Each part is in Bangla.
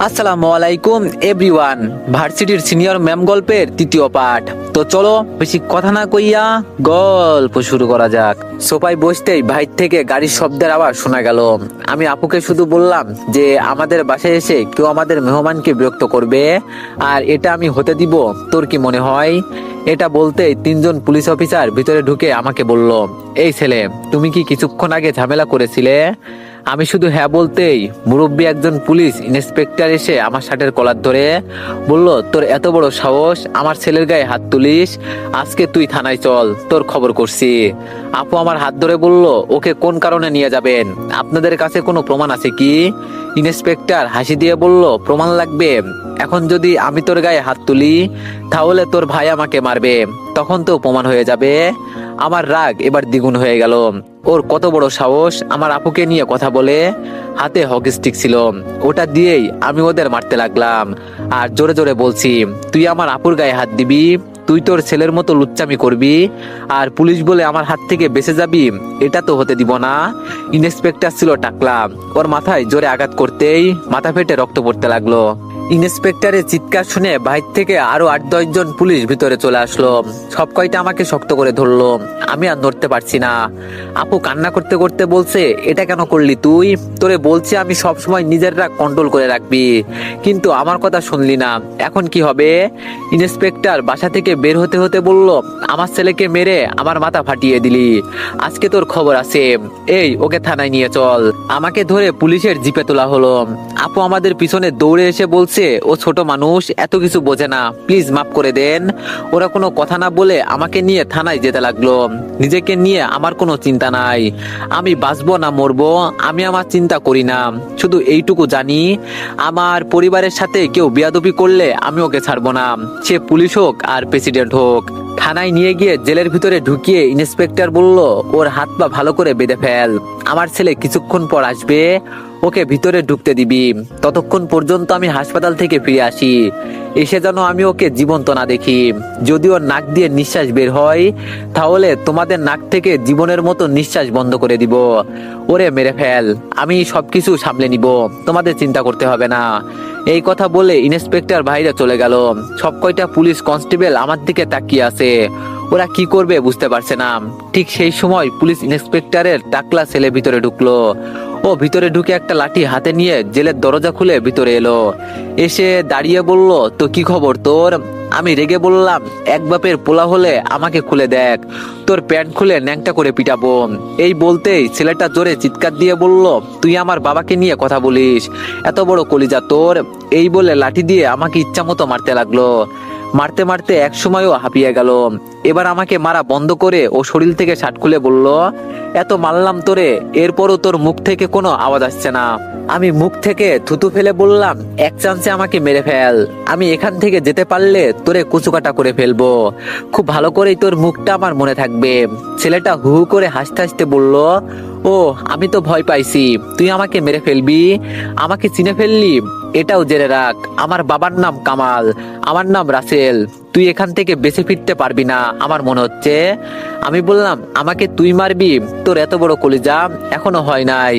আসসালামু আলাইকুম এভরিওয়ান। ভার্সিটির সিনিয়র ম্যাম গল্পের তৃতীয় পাঠ। তো চলো বেশি কথা না কইয়া গল্প শুরু করা যাক। সোফায় বসতেই বাইর থেকে গাড়ির শব্দের আওয়াজ শোনা গেল। আমি আপুকে শুধু বললাম যে আমাদের বাসায় এসে কেউ আমাদের মেহমানকে বিরক্ত করবে, আর এটা আমি হতে দিব? তোর কি মনে হয়? এটা বলতেই তিনজন পুলিশ অফিসার ভিতরে ঢুকে আমাকে বলল, এই ছেলে, তুমি কি কিছুক্ষণ আগে ঝামেলা করেছিলে? আমি শুধু হ্যাঁ বলতেই মুরব্বী একজন পুলিশ ইন্সপেক্টর এসে আমার শার্টের কলার ধরে বলল, তোর এত বড় সাহস আমার ছেলের গায়ে হাত তুলিস? আজকে তুই থানায় চল, তোর খবর করছি। আপু আমার হাত ধরে বলল, ওকে কোন কারণে নিয়ে যাবেন? আপনাদের কাছে কোনো প্রমাণ আছে কি? ইন্সপেক্টর হাসি দিয়ে বলল, প্রমাণ লাগবে? এখন যদি আমি তোর গায়ে হাত তুলি তাহলে তোর ভাই আমাকে মারবে, তখন তো প্রমাণ হয়ে যাবে। আমার রাগ এবার দ্বিগুণ হয়ে গেল। ওর কত বড় সাহস আমার আপুকে নিয়ে কথা বলে। হাতে হকি স্টিক ছিল, ওটা দিয়েই আমি ওদের মারতে লাগলাম আর জোরে জোরে বলছি, তুই আমার আপুর গায়ে হাত দিবি? তুই তোর ছেলের মতো লুচ্চামি করবি আর পুলিশ বলে আমার হাত থেকে বেঁচে যাবি? এটা তো হতে দিব না। ইন্সপেক্টর ছিল টাকলা, ওর মাথায় জোরে আঘাত করতেই মাথা ফেটে রক্ত পড়তে লাগলো। ইন্সপেক্টরের চিৎকার শুনে বাইর থেকে আরো 8-10 জন পুলিশ ভিতরে চলে আসলো। সব কয়টা আমাকে শক্ত করে ধরলো, আমি আর নড়তে পারছি না। আপু কান্না করতে করতে বলছে, এটা কেন করলি তুই? তোরে বলছি আমি সব সময় নিজের রাগ কন্ট্রোল করে রাখবি, কিন্তু আমার কথা শুনলি না। এখন কি হবে? ইন্সপেক্টর বাসা থেকে বের হতে হতে বলল, আমার ছেলেকে মেরে আমার মাথা ফাটিয়ে দিলি, আজকে তোর খবর আছে। এই ওকে থানায় নিয়ে চল। আমাকে ধরে পুলিশের জিপে তোলা হলো। আপু আমাদের পিছনে দৌড়ে এসে বলছে, ও ছোট মানুষ, এত কিছু বোঝে না, প্লিজ মাফ করে দেন। ওরা কোনো কথা না বলে আমাকে নিয়ে থানায় যেতে লাগলো। নিজেকে নিয়ে আমার কোনো চিন্তা নাই, আমি বাঁচবো না মরবো আমি আমার চিন্তা করি না। শুধু এইটুকু জানি, আমার পরিবারের সাথে কেউ বেয়াদবি করলে আমি ওকে ছাড়বো না, সে পুলিশ হোক আর প্রেসিডেন্ট হোক। থানায় নিয়ে গিয়ে জেলের ভিতরে ঢুকিয়ে ইন্সপেক্টর বলল, ওর হাত পা ভালো করে বেঁধে ফেল, আমার ছেলে কিছুক্ষণ পর আসবে, ওকে ভিতরে ঢুকতে দিবি। ততক্ষণ পর্যন্ত আমি হাসপাতাল থেকে ফিরে আসি, এসে যেন আমি ওকে জীবন্ত না দেখি। যদি ওর নাক দিয়ে নিঃশ্বাস বের হয় তাহলে তোমাদের নাক থেকে জীবনের মতো নিঃশ্বাস বন্ধ করে দিব। ওরে মেরে ফেল, আমি সবকিছু সামলে নিব, তোমাদের চিন্তা করতে হবে না। এই কথা বলে ইন্সপেক্টর বাইরে চলে গেল। সব কয়টা পুলিশ কনস্টেবল আমার দিকে তাকিয়ে আছে, ওরা কি করবে বুঝতে পারছে না। ঠিক সেই সময় পুলিশ ইন্সপেক্টরের টাকলা ছেলে ভিতরে ঢুকলো। ও ভিতরে ঢুকে একটা লাঠি হাতে নিয়ে জেলের দরজা খুলে ভিতরে এলো। এসে দাঁড়িয়ে বলল, তো কি খবর তোর? আমি রেগে বললাম, এক বাপের পোলা হলে আমাকে খুলে দেখ, তোর প্যান্ট খুলে ন্যাংটা করে পিটাবো। এই বলতেই ছেলেটা জোরে চিৎকার দিয়ে বলল, তুই আমার বাবাকে নিয়ে কথা বলিস, এত বড় কলিজা তোর? এই বলে লাঠি দিয়ে আমাকে ইচ্ছা মতো মারতে লাগলো। মারতে মারতে এক সময়ও হাঁপিয়ে গেল। এবার আমাকে মারা বন্ধ করে ও শরীর থেকে শার্ট খুলে বলল, এত মারলাম তোরে, এরপরও তোর মুখ থেকে কোনো আওয়াজ আসছে না। আমি মুখ থেকে থুতু ফেলে বললাম, এক চান্সে আমাকে মেরে ফেল, আমি এখান থেকে যেতে পারলে তোরে কুচুকাটা করে ফেলবো, খুব ভালো করেই তোর মুখটা আমার মনে থাকবে। ছেলেটা হু হু করে হাসতে হাসতে বলল, ও আমি তো ভয় পাইছি তুই আমাকে মেরে ফেলবি, আমাকে চিনে ফেললি? এটাও জেনে রাখ, আমার বাবার নাম কামাল, আমার নাম রাসেল, তুই এখান থেকে বেঁচে ফিরতে পারবি না আমার মনে হচ্ছে। আমি বললাম, আমাকে তুই মারবি? তোর এত বড় কলিজা এখনো হয় নাই।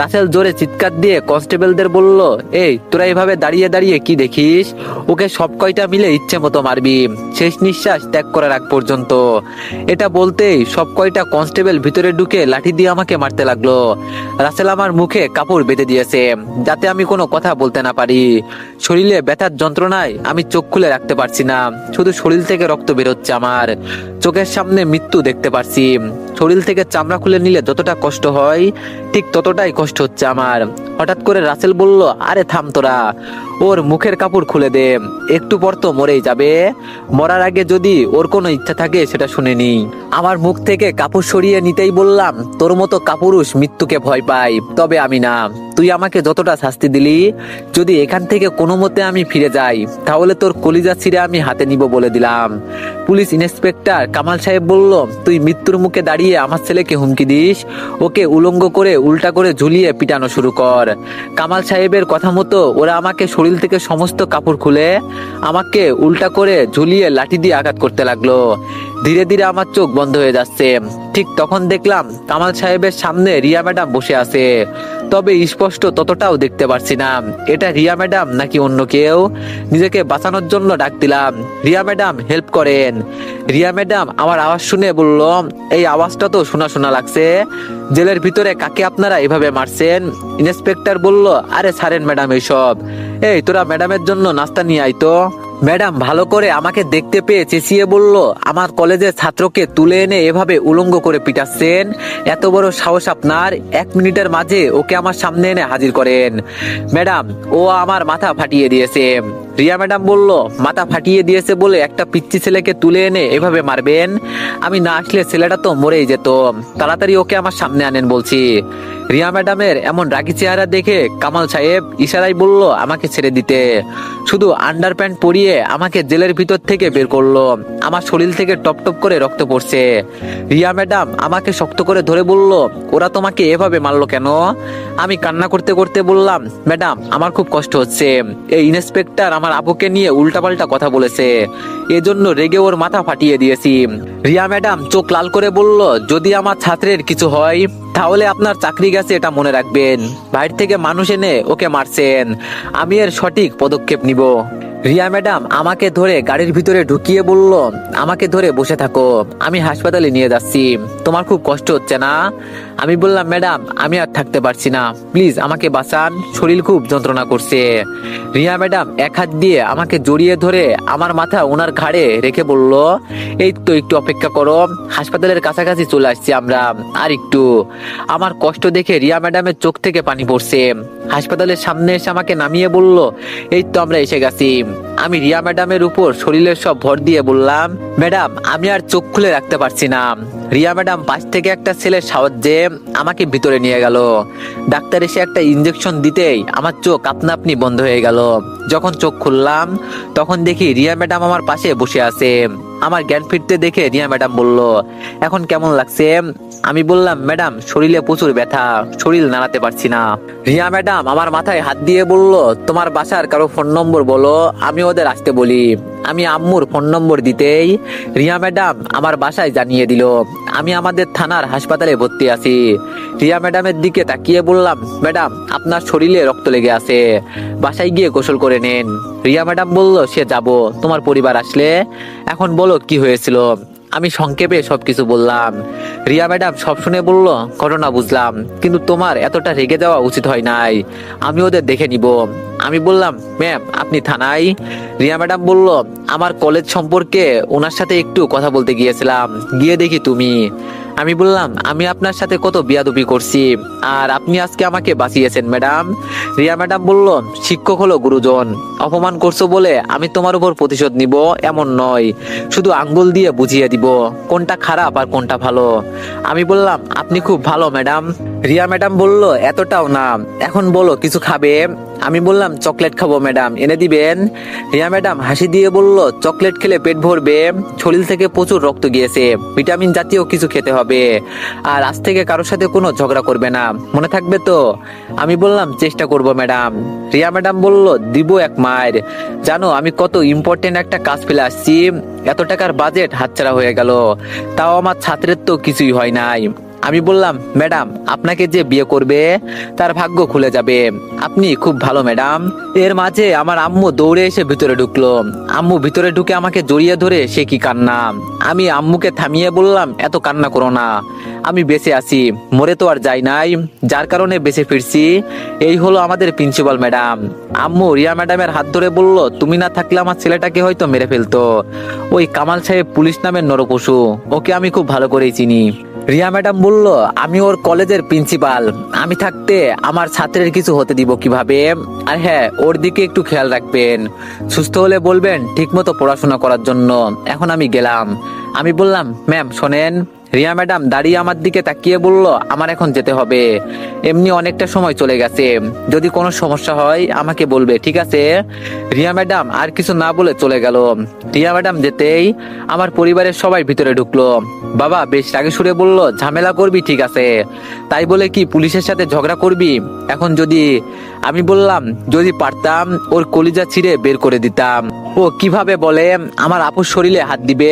রাসেল জোরে চিৎকার দিয়ে কনস্টেবলদের বলল, এই তোরা এভাবে দাঁড়িয়ে দাঁড়িয়ে কি দেখিস? ওকে সব কয়টা মিলে ইচ্ছে মতো মারবি, শেষ নিঃশ্বাস ত্যাগ করার আগ পর্যন্ত। এটা বলতেই সব কয়টা কনস্টেবল ভিতরে ঢুকে লাঠি দিয়ে আমাকে মারতে লাগলো। রাসেল আমার মুখে কাপড় বেঁধে দিয়েছে যাতে আমি কোনো কথা বলতে না পারি। শরীরে ব্যথার যন্ত্রণায় আমি চোখ খুলে রাখতে পারছি না, শুধু শরীর থেকে রক্ত বেরোচ্ছে, আমার চোখের সামনে মৃত্যু দেখতে পারছি। শরীর থেকে চামড়া খুলে নিলে যতটা কষ্ট হয় ঠিক ততটাই কষ্ট হচ্ছে আমার। হঠাৎ করে রাসেল বলল, আরে থাম তোরা, ওর মুখের কাপড় খুলে দে, একটু পর তো মরেই যাবে, মরার আগে যদি ওর কোনো ইচ্ছা থাকে সেটা শুনে নি। আমার মুখ থেকে কাপড় সরিয়ে নিতেই বললাম, তোর মতো কাপুরুষ মৃত্যুকে ভয় পাই, তবে আমি না। তুই আমাকে যতটা শাস্তি দিলি, যদি এখান থেকে কোনো মতে আমি ফিরে যাই তাহলে তোর কলিজা ছিঁড়ে আমি হাতে নিব বলে দিলাম। পুলিশ ইন্সপেক্টর কামাল সাহেব বলল, তুই মৃত্যুর মুখে দাঁড়িয়ে আমার ছেলেকে হুমকি দিস? ওকে উলঙ্গ করে উল্টা করে ঝুলিয়ে পিটানো শুরু কর। কামাল সাহেবের কথা মতো ওরা আমাকে শরীর থেকে সমস্ত কাপড় খুলে আমাকে উল্টা করে ঝুলিয়ে লাঠি দিয়ে আঘাত করতে লাগলো। ধীরে ধীরে আমার চোখ বন্ধ হয়ে যাচ্ছে। ঠিক তখন দেখলাম কামাল সাহেবের সামনে রিয়া ম্যাডাম বসে আছে। তবে স্পষ্ট ততটাও দেখতে পারছি না এটা রিয়া ম্যাডাম নাকি অন্য কেউ। নিজেকে বাঁচানোর জন্য ডাক দিলাম, রিয়া ম্যাডাম হেল্প করেন। রিয়া ম্যাডাম আমার আওয়াজ শুনে বলল, এই আওয়াজটা তো শোনা শোনা লাগছে, জেলের ভিতরে কাকে আপনারা এভাবে মারছেন? ইন্সপেক্টর বলল, আরে ছাড়েন ম্যাডাম এইসব, এই তোরা ম্যাডামের জন্য নাস্তা নিয়ে আয় তো। ম্যাডাম ভালো করে আমাকে দেখতে পেয়ে চেঁচিয়ে বলল, আমার কলেজের ছাত্রকে তুলে এনে এভাবে উলঙ্গ করে পিটাচ্ছেন, এত বড় সাহস আপনার? 1 মিনিটের মাঝে ওকে আমার সামনে এনে হাজির করেন। ম্যাডাম ও আমার মাথা ফাটিয়ে দিয়েছে। রিয়া ম্যাডাম বলল, মাথা ফাটিয়ে দিয়েছে বলে একটা পিচ্চি ছেলেকে তুলে এনে এভাবে মারবেন? আমি না আসলে ছেলেটা তো মরেই যেত, তাড়াতাড়ি ওকে আমার সামনে আনেন বলছি। রিয়া ম্যাডামের এমন রাগী চেহারা দেখে কামাল সাহেব ইশারায় বলল আমাকে ছেড়ে দিতে। শুধু আন্ডার প্যান্ট পরিয়ে আমাকে জেলের ভিতর থেকে বের করলো। আমার শরীর থেকে টপ টপ করে রক্ত পড়ছে। রিয়া ম্যাডাম আমাকে শক্ত করে ধরে বলল, ওরা তোমাকে এভাবে মারলো কেন? আমি কান্না করতে করতে বললাম, ম্যাডাম আমার খুব কষ্ট হচ্ছে, এই ইন্সপেক্টর আমার আপুকে নিয়ে উল্টাপাল্টা কথা বলেছে, এজন্য রেগে ওর মাথা ফাটিয়ে দিয়েছি। রিয়া ম্যাডাম চোখ লাল করে বলল, যদি আমার ছাত্রের কিছু হয় তাহলে আপনার চাকরি গেছে এটা মনে রাখবেন। বাইরে থেকে মানুষ এনে ওকে মারছেন, আমি এর সঠিক পদক্ষেপ নিব। রিয়া ম্যাডাম আমাকে ধরে গাড়ির ভিতরে ঢুকিয়ে বলল, আমাকে ধরে বসে থাকো, আমি হাসপাতালে নিয়ে যাচ্ছি। তোমার খুব কষ্ট হচ্ছে না? আমি বললাম, ম্যাডাম আমি আর থাকতে পারছি না, প্লিজ আমাকে বাঁচান, শরীর খুব যন্ত্রণা করছে। রিয়া ম্যাডাম এক হাত দিয়ে আমাকে জড়িয়ে ধরে আমার মাথা ওনার ঘাড়ে রেখে বলল, এই তো একটু অপেক্ষা করো, হাসপাতালের কাছাকাছি চলে আসছি আমরা, আর একটু। আমার কষ্ট দেখে রিয়া ম্যাডামের চোখ থেকে পানি পড়ছে। হাসপাতালের সামনে এসে আমাকে নামিয়ে বলল, এই তো আমরা এসে গেছি। আমি রিয়া ম্যাডামের উপর শরীরের সব ভর দিয়ে বললাম, ম্যাডাম আমি আর চোখ খুলে রাখতে পারছি না। রিয়া ম্যাডাম পাশ থেকে একটা ছেলের সাহায্যে আমাকে ভিতরে নিয়ে গেল। ডাক্তার এসে একটা ইঞ্জেকশন দিতেই আমার চোখ আপনা আপনি বন্ধ হয়ে গেল। যখন চোখ খুললাম তখন দেখি রিয়া ম্যাডাম আমার পাশে বসে আছে। আমার জ্ঞান ফিরতে দেখে রিয়া ম্যাডাম বলল, এখন কেমন লাগছে? আমি বললাম, ম্যাডাম শরীরে প্রচুর ব্যথা, শরীর নাড়াতে পারছি না। রিয়া ম্যাডাম আমার মাথায় হাত দিয়ে বলল, তোমার বাসার কারো ফোন নম্বর বলো, আমি ওদের আসতে বলি। আমি আম্মুর ফোন নম্বর দিতেই রিয়া ম্যাডাম আমার বাসায় জানিয়ে দিল আমি আমাদের থানার হাসপাতালে ভর্তি আছি। রিয়া ম্যাডামের দিকে তাকিয়ে বললাম, ম্যাডাম আপনার শরীরে রক্ত লেগে আছে, বাসায় গিয়ে গোসল করে নেন। রিয়া ম্যাডাম বলল, সে যাব, তোমার পরিবার আসলে। এখন বলো কি হয়েছিল। আমি সংক্ষেপে সবকিছু বললাম। রিয়া ম্যাডাম সব শুনে বলল, ঘটনা বুঝলাম, কিন্তু তোমার এতটা রেগে যাওয়া উচিত হয় নাই, আমি ওদের দেখে নিব। আমি বললাম, ম্যাম আপনি থানায়? রিয়া ম্যাডাম বলল, আমার কলেজ সম্পর্কে ওনার সাথে একটু কথা বলতে গিয়েছিলাম, গিয়ে দেখি তুমি। আমি বললাম, আমি আপনার সাথে কত বিয়াদবি করছি, আর আপনি আজকে আমাকে বাঁচিয়েছেন ম্যাডাম। রিয়া ম্যাডাম বলল, শিক্ষক হলো গুরুজন, অপমান করছো বলে আমি তোমার উপর প্রতিশোধ নিব এমন নয়, শুধু আঙ্গুল দিয়ে বুঝিয়ে দিব কোনটা খারাপ আর কোনটা ভালো। আমি বললাম, আপনি খুব ভালো ম্যাডাম। রিয়া ম্যাডাম বলল, এতটাও না, এখন বলো কিছু খাবে? আমি বললাম, চকলেট খাবো ম্যাডাম, এনে দিবেন? রিয়া ম্যাডাম হাসি দিয়ে বলল, চকলেট খেলে পেট ভরবে, শরীর থেকে প্রচুর রক্ত গিয়েছে, ভিটামিন জাতীয় কিছু খেতে হবে, আর আজ থেকে কারোর সাথে কোনো ঝগড়া করবে না, মনে থাকবে তো? আমি বললাম, চেষ্টা করব ম্যাডাম। রিয়া ম্যাডাম বলল, দিব এক মায়ের, জানো আমি কত ইম্পর্টেন্ট একটা কাজ ফেলে আসছি, এত টাকার বাজেট হাতছাড়া হয়ে গেল, তাও আমার ছাত্রের তো কিছুই হয় নাই। আমি বললাম, ম্যাডাম আপনাকে যে বিয়ে করবে তার ভাগ্য খুলে যাবে, আপনি খুব ভালো ম্যাডাম। এর মাঝে আমার আম্মু দৌড়ে এসে ভিতরে ঢুকলো। আম্মু ভিতরে ঢুকে আমাকে জড়িয়ে ধরে সে কি কান্না। আমি আম্মুকে থামিয়ে বললাম, এত কান্না করো না, আমি বেঁচে আছি, মরে তো আর যাই নাই, যার কারণে বেঁচে ফিরছি, এই হলো আমাদের প্রিন্সিপাল ম্যাডাম। আম্মু রিয়া ম্যাডামের হাত ধরে বলল, তুমি না থাকলে আমার ছেলেটাকে হয়তো মেরে ফেলতো, ওই কামাল সাহেব পুলিশ নামের নরপশু, ওকে আমি খুব ভালো করেই চিনি। রিয়া ম্যাডাম বলল, আমি ওর কলেজের প্রিন্সিপাল, আমি থাকতে আমার ছাত্রের কিছু হতে দিব কিভাবে? আর হ্যাঁ, ওর দিকে একটু খেয়াল রাখবেন, সুস্থ হলে বলবেন ঠিকমতো পড়াশোনা করার জন্য। এখন আমি গেলাম। আমি বললাম, ম্যাম শোনেন। রিয়া ম্যাডাম দাঁড়িয়ে আমার দিকে তাকিয়ে বলল, আমার এখন যেতে হবে, এমনি অনেকটা সময় চলে গেছে, যদি কোনো সমস্যা হয় আমাকে বলবে, ঠিক আছে? রিয়া ম্যাডাম আর কিছু না বলে চলে গেল। রিয়া ম্যাডাম যেতেই আমার পরিবারের সবাই ভিতরে ঢুকলো। বাবা বেশ রাগে সুরে বলল, ঝামেলা করবি ঠিক আছে, তাই বলে কি পুলিশের সাথে ঝগড়া করবি? এখন যদি আমি বললাম যদি পারতাম ওর কলিজা ছিঁড়ে বের করে দিতাম। ও কিভাবে বলে আমার আপুর শরীরে হাত দিবে।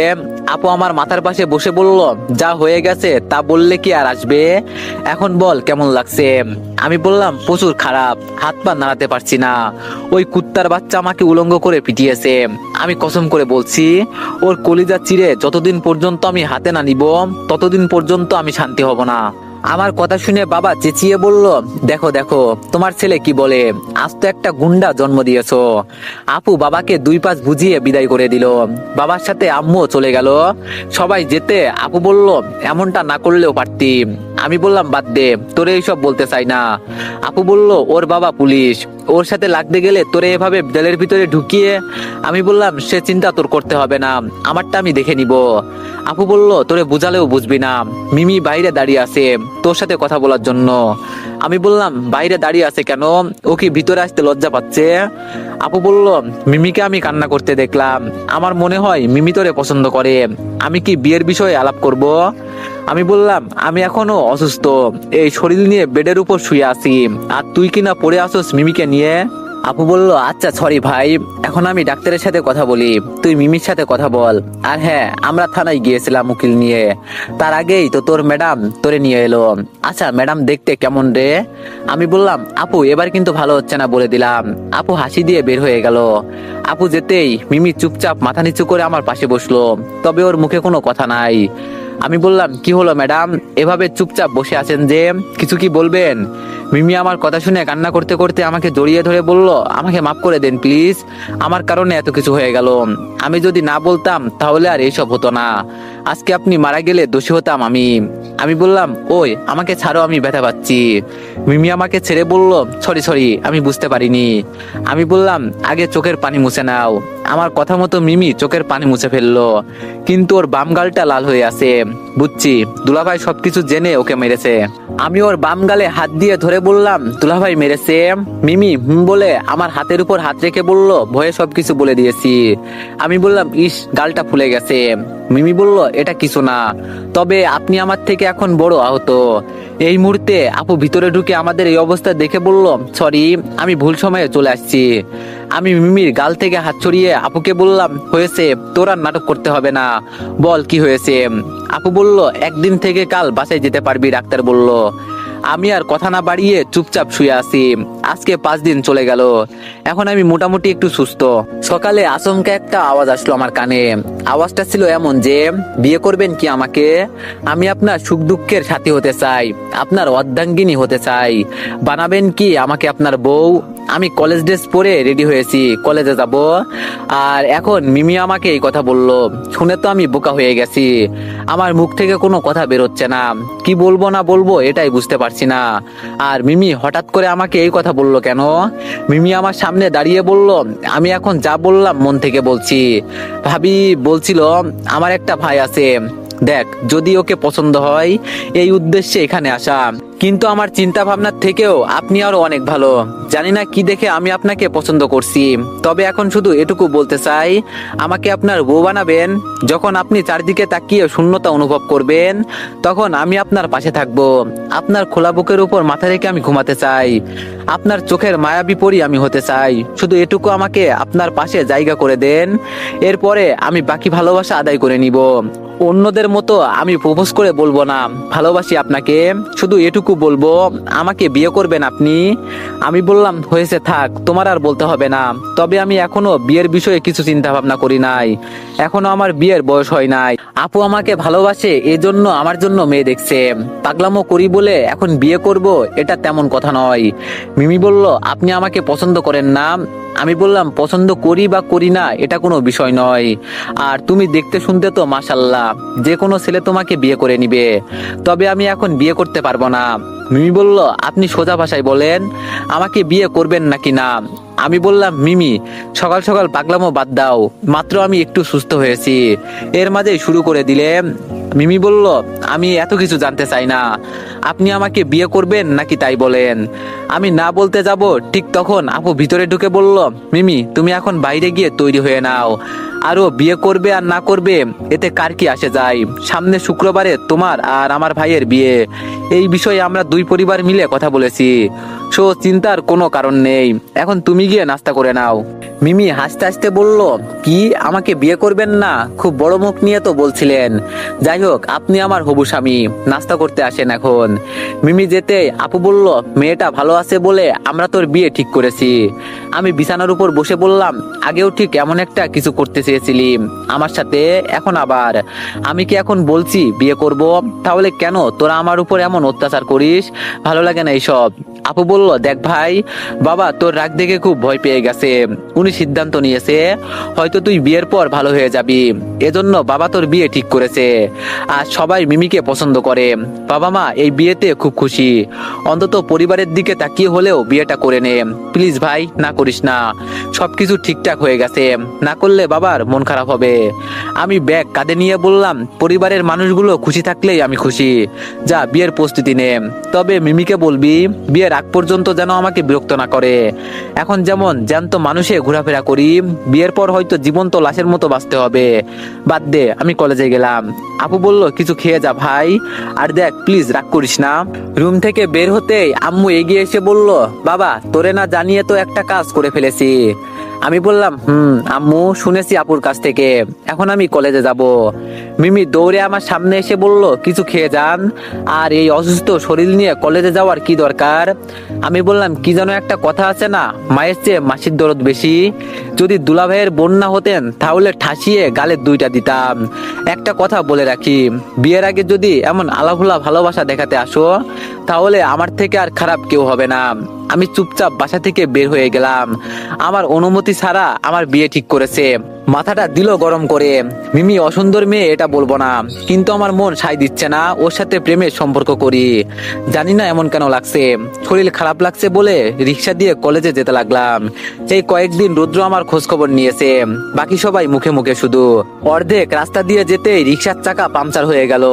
আপু আমার মাথার পাশে বসে বলল, যা হয়ে গেছে তা বললে কি আর আসবে, এখন বল কেমন লাগছে। আমি বললাম প্রচুর খারাপ, হাত পা নাড়াতে পারছি না। ওই কুত্তার বাচ্চা আমাকে উলঙ্গ করে পিটিয়েছে। আমি কসম করে বলছি ওর কলিজা চিরে যতদিন পর্যন্ত আমি হাতে না নিব ততদিন পর্যন্ত আমি শান্তি হব না। আমার কথা শুনে বাবা চেঁচিয়ে বলল, দেখো দেখো তোমার ছেলে কি বলে, আজ তো একটা গুন্ডা জন্ম দিয়েছো। আপু বাবাকে দুই পাশ বুঝিয়ে বিদায় করে দিল। বাবার সাথে আম্মুও চলে গেল। সবাই যেতে আপু বলল, এমনটা না করলেও পারতি। আমি বললাম বাদ দে, তোরে এইসব বলতে চাই না। আপু বলল, ওর বাবা পুলিশ, ওর সাথে লাগতে গেলে তোরে এভাবে জেলের ভিতরে ঢুকিয়ে। আমি বললাম সে চিন্তা তোর করতে হবে না, আমারটা আমি দেখে নিব। আপু বলল, তোরে বুঝালেও বুঝবি না, মিমি বাইরে দাঁড়িয়ে আছে তোর সাথে কথা বলার জন্য। আমি বললাম বাইরে দাঁড়িয়ে আছে কেন, ও কি ভিতরে আসতে লজ্জা পাচ্ছে। আপু বলল, মিমিকে আমি কান্না করতে দেখলাম, আমার মনে হয় মিমি তোরে পছন্দ করে, আমি কি বিয়ের বিষয়ে আলাপ করব। আমি বললাম আমি এখনো অসুস্থ, এই শরীর নিয়ে বেডের উপর শুয়ে আছি, আর তুই কিনা পড়ে আসোস মিমিকে নিয়ে। আপু বলল, আচ্ছা সরি ভাই, এখন আমি ডাক্তারের সাথে কথা বলি, তুই মিমির সাথে কথা বল। আর হ্যাঁ, আমরা থানায় গিয়েছিলাম উকিল নিয়ে, তার আগেই তো তোর ম্যাডাম তোরে নিয়ে এলো। আচ্ছা ম্যাডাম দেখতে কেমন রে। আমি বললাম, আপু এবার কিন্তু ভালো হচ্ছে না বলে দিলাম। আপু হাসি দিয়ে বের হয়ে গেল। আপু যেতেই মিমি চুপচাপ মাথা নিচু করে আমার পাশে বসলো, তবে ওর মুখে কোনো কথা নাই। আমি বললাম, কি হলো ম্যাডাম, এভাবে চুপচাপ বসে আছেন যে, কিছু কি বলবেন। মিমি আমার কথা শুনে কান্না করতে করতে আমাকে জড়িয়ে ধরে বলল, আমাকে মাফ করে দেন প্লিজ, আমার কারণে এত কিছু হয়ে গেল। আমি যদি না বলতাম তাহলে আর এইসব হতো না, আজকে আপনি মারা গেলে দোষী হতাম আমি। আমি বললাম, ওই আমাকে ছাড়ো, আমি ব্যথা পাচ্ছি। মিমি আমাকে ছেড়ে বলল, সরি সরি, আমি বুঝতে পারিনি। আমি বললাম, আগে চোখের পানি মুছে নাও। আমার কথা মতো মিমি চোখের পানি মুছে ফেললো, কিন্তু ওর বাম গালটা লাল হয়ে আছে। বুঝছি দুলাভাই সবকিছু জেনে ওকে মেরেছে। আমি ওর বাম গালে হাত দিয়ে ধরে বললাম, দুলাভাই মেরেছে। মিমি বলে আমার হাতের উপর হাত রেখে বলল, ভয়ে সবকিছু বলে দিয়েছি। আমি বললাম, ইস গালটা ফুলে গেছে। মিমি বলল, এটা কিছু না, তবে আপনি আমার থেকে এখন বড় আহত। এই মুহূর্তে আপু ভিতরে ঢুকে আমাদের এই অবস্থা দেখে বলল, সরি, আমি ভুল সময়ে চলে আসছি। আমি মিমির গাল থেকে হাত ছড়িয়ে আপুকে বললাম, হয়েছে, তোর আর নাটক করতে হবে না, বল কি হয়েছে। আপু বলল, একদিন থেকে কাল বাসায় যেতে পারবি, ডাক্তার বলল। আমি আর কথা না বাড়িয়ে চুপচাপ শুয়ে আছি। আজকে 5 দিন চলে গেল, এখন আমি মোটামুটি একটু সুস্থ। সকালে আচমকা একটা আওয়াজ আসলো আমার কানে। আওয়াজটা ছিল এমন যে, বিয়ে করবেন কি আমাকে, আমি আপনার সুখ দুঃখের সাথী হতে চাই, আপনার অর্ধাঙ্গিনী হতে চাই, বানাবেন কি আমাকে আপনার বউ। আমি কলেজ ড্রেস পরে রেডি হয়েছি, কলেজে যাব। আর এখন মিমি আমাকে এই কথা বলল, শুনে তো আমি বোকা হয়ে গেছি। আমার মুখ থেকে কোনো কথা বেরোচ্ছে না, কি বলবো না বলবো এটাই বুঝতে পারছি না। আর মিমি হঠাৎ করে আমাকে এই কথা বলল কেন। মিমি আমার সামনে দাঁড়িয়ে বলল, আমি এখন যা বললাম মন থেকে বলছি। ভাবি বলছিল আমার একটা ভাই আছে, দেখ যদি ওকে পছন্দ হয়, এই উদ্দেশ্যে এখানে আসা। কিন্তু আমার চিন্তা ভাবনার থেকেও আপনি আরো অনেক ভালো, জানি না কি দেখে আমি আপনাকে পছন্দ করছি। তবে এখন শুধু এটুকু বলতে চাই, আমাকে আপনার বউ বানাবেন। যখন আপনি চারদিকে তাকিয়ে শূন্যতা অনুভব করবেন, তখন আমি আপনার পাশে থাকবো। আপনার খোলা বুকের উপর মাথা রেখে আমি ঘুমাতে চাই, আপনার চোখের মায়াবী পরি আমি হতে চাই। শুধু এটুকু আমাকে আপনার পাশে জায়গা করে দেন, এরপরে আমি বাকি ভালোবাসা আদায় করে নিব। অন্যদের মতো আমি প্রপোজ করে বলবো না ভালোবাসি আপনাকে, শুধু এটুকু বলবো, আমাকে বিয়ে করবেন আপনি। আমি বললাম, হয়েছে থাক, তোমার আর বলতে হবে না। তবে আমি এখনো বিয়ের বিষয়ে কিছু চিন্তা ভাবনা করি নাই, এখনো আমার বিয়ের বয়স হয় নাই। আপু আমাকে ভালোবাসে, এজন্য আমার জন্য মেয়ে দেখছে। পাগলামো করি বলে এখন বিয়ে করব এটা তেমন কথা নয়। মিমি বলল, আপনি আমাকে পছন্দ করেন না। আমি বললাম, পছন্দ করি বা করি না এটা কোনো বিষয় নয়, আর তুমি দেখতে শুনতে তো মাশাল্লাহ, যে কোনো ছেলে তোমাকে বিয়ে করে নিবে। তবে আমি এখন বিয়ে করতে পারবো না। মিমি বলল, আপনি সোজা ভাষায় বলেন, আমাকে বিয়ে করবেন নাকি না। আমি বললাম, মিমি সকাল সকাল পাগলামো বাদ দাও, মাত্র আমি একটু সুস্থ হয়েছি, এর মাঝেই শুরু করে দিলে। মিমি বলল, আমি এত কিছু জানতে চাই না, আপনি আমাকে বিয়ে করবেন নাকি তাই বলেন। আমি না বলতে যাব, ঠিক তখন আপু ভিতরে ঢুকে বলল, মিমি তুমি এখন বাইরে গিয়ে তৈরি হয়ে নাও, আরো বিয়ে করবে আর না করবে এতে কার কি আসে যায়, সামনে শুক্রবারে তোমার আর আমার ভাইয়ের বিয়ে, এই বিষয়ে আমরা দুই পরিবার মিলে কথা বলেছি, সো চিন্তার কোনো কারণ নেই, এখন তুমি গিয়ে নাস্তা করে নাও। মিমি হাসতে হাসতে বলল, কি আমাকে বিয়ে করবেন না? খুব বড় মুখ নিয়ে তো বলছিলেন। যাই হোক, আপনি আমার হবু স্বামী, নাস্তা করতে আসেন এখন। মিমি যেতে আপু বলল, মেয়েটা ভালো আছে বলে আমরা তোর বিয়ে ঠিক করেছি। আমি বিছানার উপর বসে বললাম, আগেও ঠিক এমন একটা কিছু করতে চেয়েছিলি আমার সাথে, এখন আবার আমি কি এখন বলছি বিয়ে করব? তাহলে কেন তোরা আমার উপর এমন অত্যাচার করিস? ভালো লাগে না এইসব। আপু বলল, দেখ ভাই, বাবা তোর রাগ দেখে খুব ভয় পেয়ে গেছে, উনি সিদ্ধান্ত নিয়েছে হয়তো তুই বিয়ের পর ভালো হয়ে যাবি, এজন্য বাবা তোর বিয়ে ঠিক করেছে। আর সবাই মিমিকে পছন্দ করে, বাবা মা এই বিয়েতে খুব খুশি, অন্তত পরিবারের দিকে তাকিয়ে হলেও বিয়েটা করে নে প্লিজ ভাই, না করিস না, সবকিছু ঠিকঠাক হয়ে গেছে, না করলে বাবার মন খারাপ হবে। আমি ব্যাগ কাঁধে নিয়ে বললাম, পরিবারের মানুষগুলো খুশি থাকলেই আমি খুশি, যা বিয়ের প্রস্তুতি নে। তবে মিমিকে বলবি বিয়ের আগ পর্যন্ত যেন আমাকে বিরক্ত না করে, এখন যেমন জ্যান্ত মানুষে ঘোরাফেরা করি, বিয়ের পর হয়তো জীবন্ত লাশের মতো বাঁচতে হবে। বাদ দে, আমি কলেজে গেলাম। আপু বলল, কিছু খেয়ে যা ভাই, আর দেখ প্লিজ রাগ করিস না। রুম থেকে বের হতেই আম্মু এগিয়ে এসে বলল, বাবা তোরে না জানিয়ে তো একটা কাজ করে ফেলেছি। আমি বললাম, আম্মু শুনেছি আপুর কাছ থেকে, এখন আমি কলেজে যাব। মিমি দৌড়ে আমার সামনে এসে বলল, কিছু খেয়ে যান, আর এই অসুস্থ শরীর নিয়ে কলেজে যাওয়ার কি দরকার? আমি বললাম, কি যেন একটা কথা আছে না, মায়ের চেয়ে মাসির দরদ বেশি, যদি দুলাভাইয়ের বোন না হতেন তাহলে ঠাসিয়ে গালে দুইটা দিতাম। একটা কথা বলে রাখি, বিয়ের আগে যদি এমন আলাভোলা ভালোবাসা দেখাতে আসো তাহলে আমার থেকে আর খারাপ কেউ হবে না। আমি চুপচাপ বাসা থেকে বের হয়ে গেলাম, আমার অনুমতি ছাড়া আমার বিয়ে ঠিক করেছে। মাথাটা দিল গরম করে। মিমি অসুন্দর মেয়ে এটা বলবো না, কিন্তু আমার মন সায় দিচ্ছে না ওর সাথে প্রেমের সম্পর্ক করি। জানি না এমন কেন লাগছে, শরীর খারাপ লাগছে বলে রিক্সা দিয়ে কলেজে যেতে লাগলাম। এই কয়েকদিন রুদ্র আমার খোঁজ খবর নিয়েছে, বাকি সবাই মুখে মুখে শুধু। অর্ধেক রাস্তা দিয়ে যেতে রিক্সার চাকা পাংচার হয়ে গেল,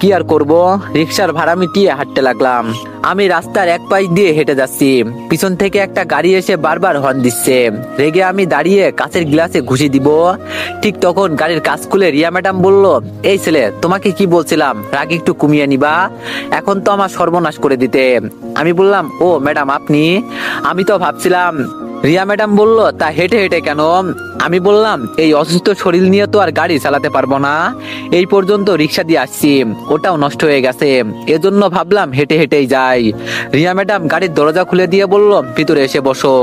কি আর করব, রিক্সার ভাড়া মিটিয়ে হাঁটতে লাগলাম। আমি রাস্তার এক পাশ দিয়ে হেঁটে যাচ্ছি, পিছন থেকে একটা গাড়ি এসে বারবার হর্ন দিচ্ছে। রেগে আমি দাঁড়িয়ে কাঁচের গ্লাসে ঘুষি দিব, ঠিক তখন গাড়ির কাজ খুলে রিয়া ম্যাডাম বলল, এই ছেলে তোমাকে কি বলছিলাম রাগ একটু কমিয়ে নিবা, এখন তো আমার সর্বনাশ করে দিতে। আমি বললাম, ও ম্যাডাম আপনি? আমি তো ভাবছিলাম। রিয়া ম্যাডাম বলল, তা হেঁটে হেঁটে কেন? আমি বললাম, এই অসুস্থ শরীর নিয়ে তো আর গাড়ি চালাতে পারবো না, এই পর্যন্ত রিক্সা দিয়ে আসছি, ওটাও নষ্ট হয়ে গেছে, এজন্য ভাবলাম হেঁটে হেঁটেই যাই। রিয়া ম্যাডাম গাড়ির দরজা খুলে দিয়ে বলল, ভিতরে এসে বসো।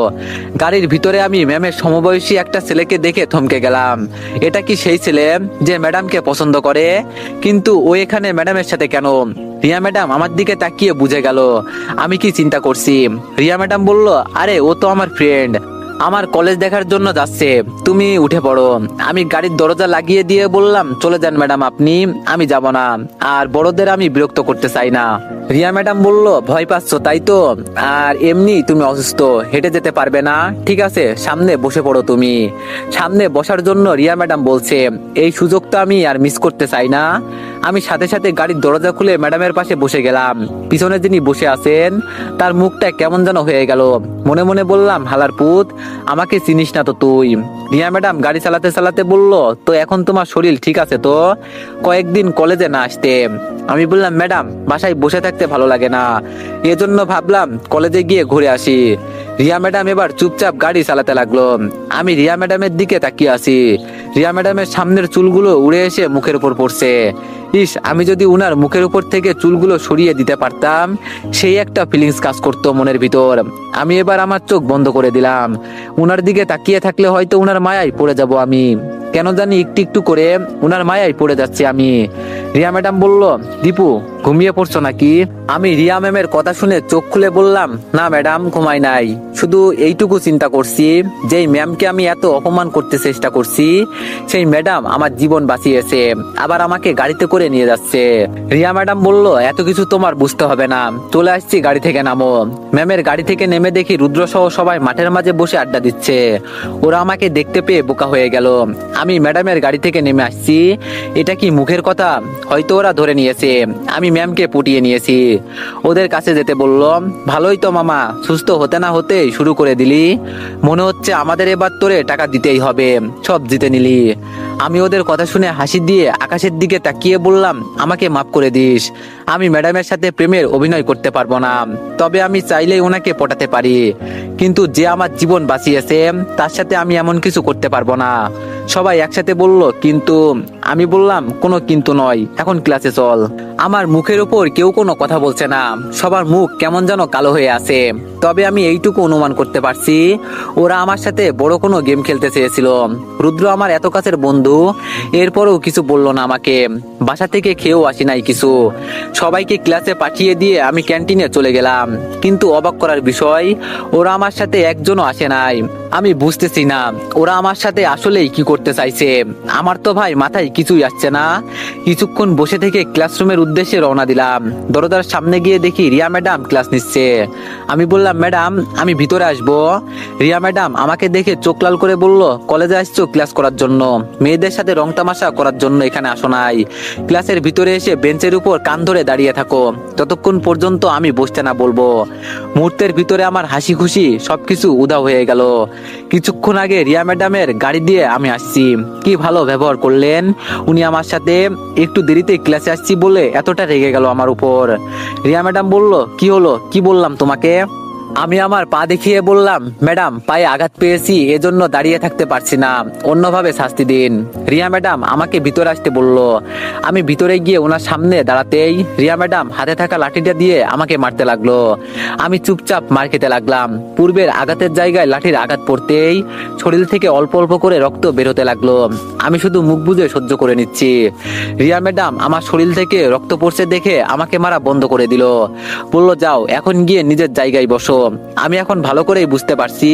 গাড়ির ভিতরে আমি ম্যামের সমবয়সী একটা ছেলেকে দেখে থমকে গেলাম। এটা কি সেই ছেলে যে ম্যাডামকে পছন্দ করে? কিন্তু ও এখানে ম্যাডামের সাথে কেন? রিয়া ম্যাডাম আমার দিকে তাকিয়ে বুঝে গেল আমি কি চিন্তা করছি। রিয়া ম্যাডাম বলল, আরে ও তো আমার ফ্রেন্ড, আমার কলেজ দেখার জন্য যাচ্ছে, তুমি উঠে পড়ো। আমি গাড়ির দরজা লাগিয়ে দিয়ে বললাম, চলে যান ম্যাডাম আপনি, আমি যাব না, আর বড়দের আমি বিরক্ত করতে চাই না। রিয়া ম্যাডাম বলল, ভয় পাচ্ছ তাই তো, আর এমনি তুমি অসুস্থ, হেঁটে যেতে পারবে না, ঠিক আছে সামনে বসে পড়ো তুমি। সামনে বসার জন্য রিয়া ম্যাডাম বলছে, এই সুযোগ তো আমি আর মিস করতে চাই না। আমি সাথে সাথে গাড়ির দরজা খুলে ম্যাডামের পাশে বসে গেলাম। পিছনে যিনি বসে আছেন তার মুখটা কেমন যেন হয়ে গেল। মনে মনে বললাম, হালার পুত, আমাকে চিনিস না তো তুই। রিয়া ম্যাডাম গাড়ি চালাতে চালাতে বলল, তো এখন তোমার শরীর ঠিক আছে তো? কয়েকদিন কলেজে না আসতে। আমি বললাম, ম্যাডাম বাসায় বসে থাকতে ভালো লাগে না, এজন্য ভাবলাম কলেজে গিয়ে ঘুরে আসি। রিয়া ম্যাডাম এবার চুপচাপ গাড়ি চালাতে লাগলো। আমি রিয়া ম্যাডামের দিকে তাকিয়ে আছি। রিয়া ম্যাডামের সামনের চুলগুলো উড়ে এসে মুখের উপর পড়ছে। ইস, আমি যদি উনার মুখের উপর থেকে চুলগুলো সরিয়ে দিতে পারতাম, সেই একটা ফিলিংস কাজ করতো মনের ভিতর। আমি এবার আমার চোখ বন্ধ করে দিলাম। উনার দিকে তাকিয়ে থাকলে হয়তো উনার মায়ায় পড়ে যাব আমি, কেন জানি একটু একটু করে উনার মায়ায় পড়ে যাচ্ছি আমি। রিয়া ম্যাডাম বলল, দীপু ঘুমিয়ে পড়ছো নাকি? আমি রিয়া ম্যামের কথা শুনে চোখ খুলে বললাম, না ম্যাডাম ঘুমাই নাই, শুধু এইটুকু চিন্তা করছি, যেই ম্যামকে আমি এত অপমান করতে চেষ্টা করছি সেই ম্যাডাম আমার জীবন বাঁচিয়েছে, আবার আমাকে গাড়িতে করে নিয়ে যাচ্ছে। রিয়া ম্যাডাম বলল, এত কিছু তোমার বুঝতে হবে না, চলে আসছি, গাড়ি থেকে নামো। ম্যামের গাড়ি থেকে নেমে দেখি রুদ্র সহ সবাই মাঠের মাঝে বসে আড্ডা দিচ্ছে। ওরা আমাকে দেখতে পেয়ে বোকা হয়ে গেল। আমি ম্যাডামের গাড়ি থেকে নেমে আসছি। এটা কি মুখের কথা? হয়তো ওরা ধরে নিয়েছে আমি ম্যামকে পুটিয়ে নিয়েছি। ওদের কাছে যেতে বলল, ভালোই তো মামা, সুস্থ হতে না হতে শুরু করে দিলি। মনে হচ্ছে আমাদের এবার তোরে টাকা দিতেই হবে, সব জিতে নিলি। আমি ওদের কথা শুনে হাসি দিয়ে আকাশের দিকে তাকিয়ে বললাম, আমাকে মাফ করে দিস। আমি ম্যাডামের সাথে প্রেমের অভিনয় করতে পারবো না, তবে আমি চাইলেই ওনাকে পটাতে পারি। কিন্তু যে আমার জীবন বাঁচিয়েছে তার সাথে আমি এমন কিছু করতে পারবো না। সবাই একসাথে বলল কিন্তু। আমি বললাম, কোনো কিন্তু নয়, এখন ক্লাসে চল। আমার মুখের উপর কেউ কোনো কথা বলছে না, সবার মুখ কেমন যেন কালো হয়ে আছে। তবে আমি এইটুকু অনুমান করতে পারছি, ওরা আমার সাথে বড় কোনো গেম খেলতে চেয়েছিল। রুদ্র আমার এত কাছের বন্ধু, এরপরও কিছু বললো না আমাকে। বাসা থেকে খেয়েও আসি নাই কিছু। সবাইকে ক্লাসে পাঠিয়ে দিয়ে আমি ক্যান্টিনে চলে গেলাম। কিন্তু অবাক করার বিষয়, ওরা আমার সাথে একজনও আসে নাই। আমি বুঝতেছি না ওরা আমার সাথে আসলেই কি করতে চাইছে। আমার তো ভাই মাথায় কিছুই আসছে না। কিছুক্ষণ বসে থেকে ক্লাসরুমের উদ্দেশ্যে রওনা দিলাম। দরজার সামনে গিয়ে দেখি রিয়া ম্যাডাম ক্লাস নিচ্ছে। আমি বললাম, ম্যাডাম আমি ভিতরে আসবো? রিয়া ম্যাডাম আমাকে দেখে চোখ লাল করে বলল, কলেজে আসছো ক্লাস করার জন্য, মেয়েদের সাথে রং তামাশা করার জন্য এখানে আসো নাই। ক্লাসের ভিতরে এসে বেঞ্চের উপর কান ধরে দাঁড়িয়ে থাকো, ততক্ষণ পর্যন্ত আমি বসতে না বলবো। মুহূর্তের ভিতরে আমার হাসি খুশি সবকিছু উধাও হয়ে গেল। কিছুক্ষণ আগে রিয়া ম্যাডামের গাড়ি দিয়ে আমি আসছি, কি ভালো ব্যবহার করলেন উনি আমার সাথে। একটু দেরিতে ক্লাসে আসছি বলে এতটা রেগে গেল আমার উপর। রিয়া ম্যাডাম বলল, কি হলো, কি বললাম তোমাকে? আমি আমার পা দেখিয়ে বললাম, ম্যাডাম পায়ে আঘাত পেয়েছি, এজন্য দাঁড়িয়ে থাকতে পারছি না, অন্যভাবে শাস্তি দিন। রিয়া ম্যাডাম আমাকে ভিতরে আসতে বলল। আমি ভিতরে গিয়ে ওনার সামনে দাঁড়াতেই রিয়া ম্যাডাম হাতে থাকা লাঠিটা দিয়ে আমাকে মারতে লাগলো। আমি চুপচাপ মার খেতে লাগলাম। পূর্বের আঘাতের জায়গায় লাঠির আঘাত পড়তেই শরীর থেকে অল্প অল্প করে রক্ত বেরোতে লাগলো। আমি শুধু মুখ বুজে সহ্য করে নিচ্ছি। রিয়া ম্যাডাম আমার শরীর থেকে রক্ত পড়ছে দেখে আমাকে মারা বন্ধ করে দিল। বলল, যাও এখন গিয়ে নিজের জায়গায় বসো। আমি এখন ভালো করেই বুঝতে পারছি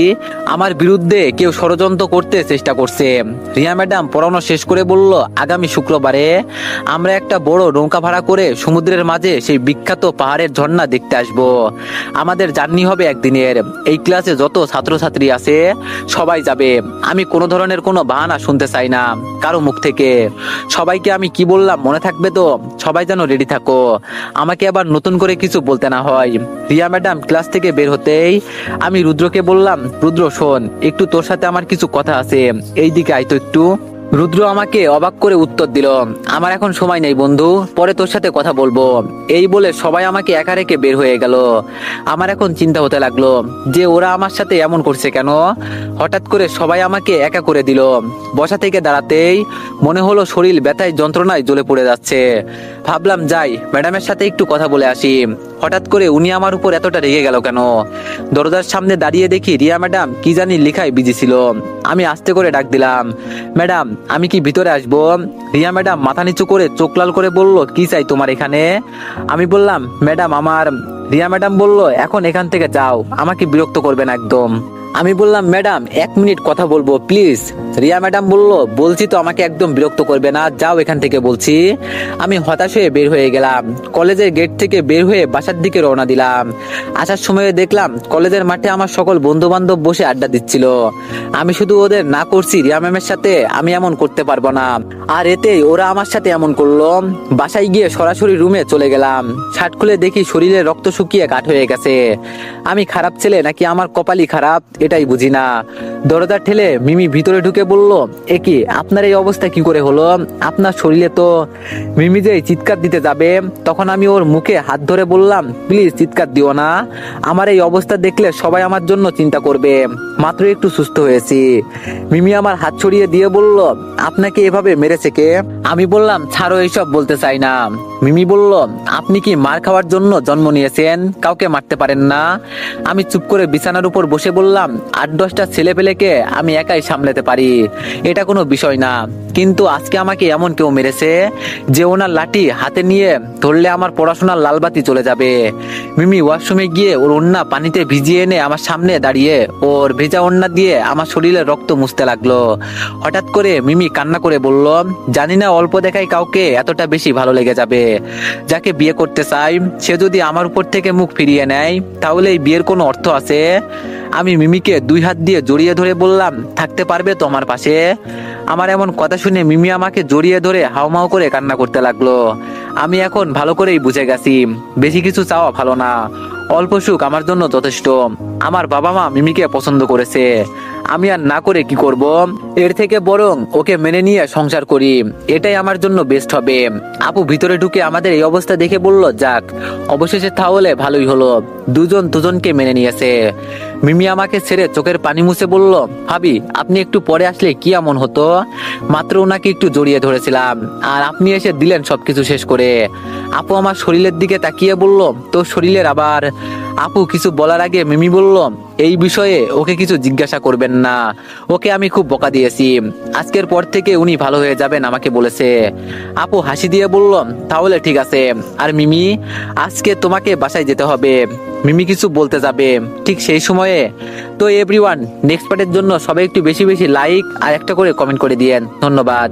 আমার বিরুদ্ধে কেউ ষড়যন্ত্র করতে চেষ্টা করছে। রিয়া ম্যাডাম পড়ানো শেষ করে বলল, আগামী শুক্রবারে আমরা একটা বড় নৌকা ভাড়া করে সমুদ্রের মাঝে সেই বিখ্যাত পাহাড়ের ঝর্ণা দেখতে আসব। আমাদের জার্নি হবে একদিনের। এই ক্লাসে যত ছাত্রছাত্রী আছে সবাই যাবে। আমি কোনো ধরনের কোনো বাহানা শুনতে চাই না কারো মুখ থেকে। সবাইকে আমি কি বললাম মনে থাকবে তো? সবাই যেন রেডি থাকো, আমাকে আবার নতুন করে কিছু বলতে না হয়। রিয়া ম্যাডাম ক্লাস থেকে বের হতেই আমি রুদ্রকে বললাম, রুদ্র শোন, একটু তোর সাথে আমার কিছু কথা আছে, এই দিকে আয় তো একটু। রুদ্র আমাকে অবাক করে উত্তর দিল, আমার এখন সময় নেই বন্ধু, পরে তোর সাথে কথা বলবো। এই বলে সবাই আমাকে একা রেখে বের হয়ে গেল। আমার এখন চিন্তা হতে লাগলো যে ওরা আমার সাথে এমন করছে কেন। হঠাৎ করে সবাই আমাকে একা করে দিল। বসা থেকে দাঁড়াতেই মনে হলো শরীর ব্যথায় যন্ত্রণায় জ্বলে পড়ে যাচ্ছে। ভাবলাম যাই ম্যাডামের সাথে একটু কথা বলে আসি। হঠাৎ করে উনি আমার উপর এতটা রেগে গেল কেন? দরজার সামনে দাঁড়িয়ে দেখি রিয়া ম্যাডাম কি জানি লেখায় বিজি ছিল। আমি আস্তে করে ডাক দিলাম, ম্যাডাম আমি কি ভিতরে আসবো? রিয়া ম্যাডাম মাথা নিচু করে চোখ লাল করে বলল, কি চাই তোমার এখানে? আমি বললাম, ম্যাডাম আমার। রিয়া ম্যাডাম বলল, এখন এখান থেকে যাও, আমাকে বিরক্ত করবেন একদম। আমি বললাম, ম্যাডাম 1 মিনিট কথা বলবো প্লিজ। রিয়া ম্যাডাম বলল, বলছি তো আমাকে একদম বিরক্ত করবে না, যাও এখান থেকে বলছি। আমি হতাশ হয়ে বের হয়ে গেলাম। কলেজের গেট থেকে বের হয়ে বাসার দিকে রওনা দিলাম। আসার সময় দেখলাম কলেজের মাঠে আমার সকল বন্ধু বান্ধব বসে আড্ডা দিচ্ছিল। আমি শুধু ওদের না করছি রিয়া ম্যামের সাথে আমি এমন করতে পারবো না, আর এতেই ওরা আমার সাথে এমন করলো। বাসায় গিয়ে সরাসরি রুমে চলে গেলাম। শার্ট খুলে দেখি শরীরে রক্ত শুকিয়ে কাঠ হয়ে গেছে। আমি খারাপ ছেলে নাকি আমার কপালই খারাপ এটাই বুঝি না। দরজা ঠেলে মিমি ভিতরে ঢুকে বলল, এ কি, আপনার এই অবস্থা কি করে হলো? আপনার শরীরে তো। মিমি যে চিৎকার দিতে যাবে তখন আমি ওর মুখে হাত ধরে বললাম, প্লিজ চিৎকার দিও না, আমার এই অবস্থা দেখলে সবাই আমার জন্য চিন্তা করবে, মাত্র একটু সুস্থ হয়েছি। মিমি আমার হাত ছড়িয়ে দিয়ে বলল, আপনাকে এভাবে মেরেছে কে? আমি বললাম, ছাড়ো, এইসব বলতে চাই না। মিমি বলল, আপনি কি মার খাওয়ার জন্য জন্ম নিয়েছেন, কাউকে মারতে পারেন না? আমি চুপ করে বিছানার উপর বসে বললাম, 8-10টা ছেলে পেলেকে আমি একাই সামলাতে পারি, এটা কোনো বিষয় না। কিন্তু আজকে আমাকে এমন কেউ মেরেছে যে ওনার লাঠি হাতে নিয়ে ধরলে আমার পড়াশোনার লালবাতি চলে যাবে। মিমি ওয়াশরুমে গিয়ে ওর ওড়না পানিতে ভিজিয়ে এনে আমার সামনে দাঁড়িয়ে ওর ভেজা ওড়না দিয়ে আমার শরীরে রক্ত মুছতে লাগলো। হঠাৎ করে মিমি কান্না করে বলল, জানি না অল্প দেখায় কাউকে এতটা বেশি ভালো লেগে যাবে। যাকে বিয়ে করতে চাই সে যদি আমার উপর থেকে মুখ ফিরিয়ে নেয় তাহলে এই বিয়ের কোনো অর্থ আছে? আমি মিমিকে 2 হাত দিয়ে জড়িয়ে ধরে বললাম, থাকতে পারবে তো আমার পাশে? আমার এমন কথা শুনে মিমি আমাকে জড়িয়ে ধরে হাউমাউ করে কান্না করতে লাগলো। আমি এখন ভালো করেই বুঝে গেছি, বেশি কিছু চাওয়া ভালো না, অল্প সুখ আমার জন্য যথেষ্ট। আমার বাবা মা মিমিকে পছন্দ করেছে, আমি আর না করে কি করব? এর থেকে বরং ওকে মেনে নিয়ে সংসার করি, এটাই আমার জন্য বেস্ট হবে। আপু ভিতরে ঢুকে আমাদের এই অবস্থা দেখে বলল, যাক অবশেষে তাহলে ভালোই হলো, দুজন দুজনকে মেনে নিয়েছে। মিমি আমাকে ছেড়ে চোখের পানি মুছে বলল, ভাবি আপনি একটু পরে আসলে কি এমন হতো? মাত্র ওনাকে একটু জড়িয়ে ধরেছিলাম আর আপনি এসে দিলেন সবকিছু শেষ করে। আপু আমার শরীরের দিকে তাকিয়ে বলল, তোর শরীরের আবার? আপু কিছু বলার আগে মিমি বলল, এই বিষয়ে ওকে কিছু জিজ্ঞাসা করবেন না, ওকে আমি খুব বকা দিয়েছি, আজকের পর থেকে উনি ভালো হয়ে যাবেন আমাকে বলেছে। আপু হাসি দিয়ে বলল, তাহলে ঠিক আছে। আর মিমি, আজকে তোমাকে বাসায় যেতে হবে। মিমি কিছু বলতে যাবে ঠিক সেই সময়ে। তো এভরিওয়ান, নেক্সট পার্টের জন্য সবাই একটু বেশি বেশি লাইক আর একটা করে কমেন্ট করে দিয়েন। ধন্যবাদ।